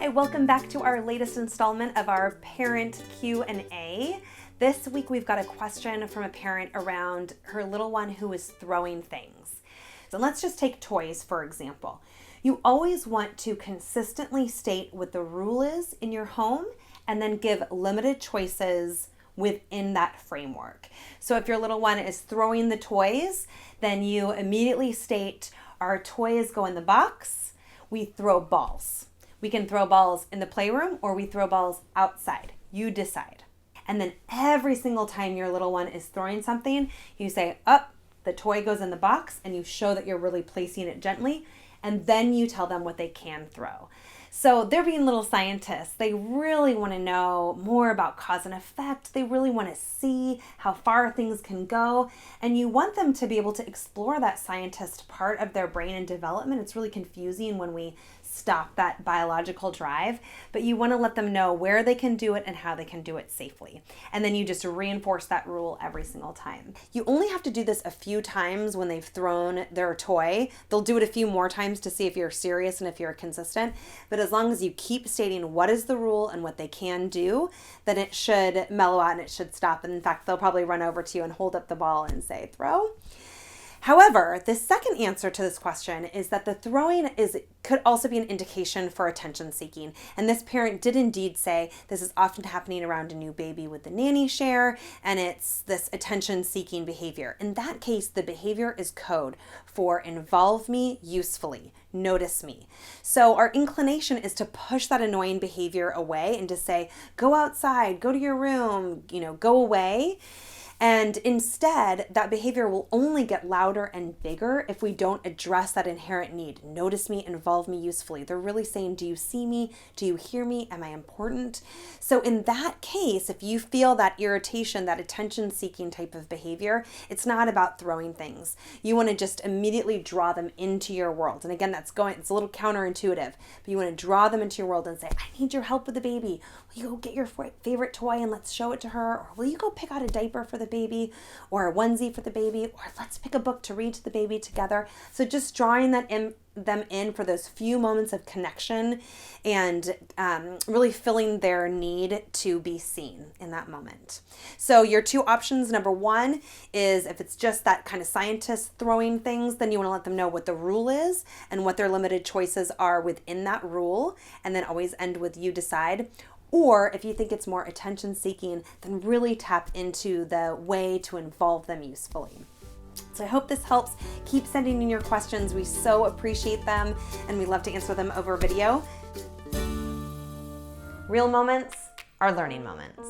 Hi, welcome back to our latest installment of our parent Q&A. This week we've got a question from a parent around her little one who is throwing things. So let's just take toys, for example. You always want to consistently state what the rule is in your home and then give limited choices within that framework. So if your little one is throwing the toys, then you immediately state, our toys go in the box, we throw balls. We can throw balls in the playroom or we throw balls outside. You decide. And then every single time your little one is throwing something, you say, the toy goes in the box, and you show that you're really placing it gently, and then you tell them what they can throw. So they're being little scientists. They really want to know more about cause and effect. They really want to see how far things can go. And you want them to be able to explore that scientist part of their brain and development. It's really confusing when we stop that biological drive, but you want to let them know where they can do it and how they can do it safely. And then you just reinforce that rule every single time. You only have to do this a few times when they've thrown their toy. They'll do it a few more times to see if you're serious and if you're consistent. But as long as you keep stating what is the rule and what they can do, then it should mellow out and it should stop. And in fact, they'll probably run over to you and hold up the ball and say, throw. However, the second answer to this question is that the throwing could also be an indication for attention seeking. And this parent did indeed say this is often happening around a new baby with the nanny share, and it's this attention seeking behavior. In that case, the behavior is code for involve me usefully, notice me. So our inclination is to push that annoying behavior away and to say, go outside, go to your room, go away. And instead, that behavior will only get louder and bigger if we don't address that inherent need. Notice me, involve me usefully. They're really saying, do you see me? Do you hear me? Am I important? So in that case, if you feel that irritation, that attention-seeking type of behavior, it's not about throwing things. You want to just immediately draw them into your world. And again, it's a little counterintuitive, but you want to draw them into your world and say, I need your help with the baby. Will you go get your favorite toy and let's show it to her? Or will you go pick out a diaper for the baby, or a onesie for the baby, or let's pick a book to read to the baby together. So just drawing them in for those few moments of connection and really filling their need to be seen in that moment. So your two options, number one is if it's just that kind of scientist throwing things, then you want to let them know what the rule is and what their limited choices are within that rule, and then always end with you decide. Or if you think it's more attention seeking, then really tap into the way to involve them usefully. So I hope this helps. Keep sending in your questions. We so appreciate them, and we love to answer them over video. Real moments are learning moments.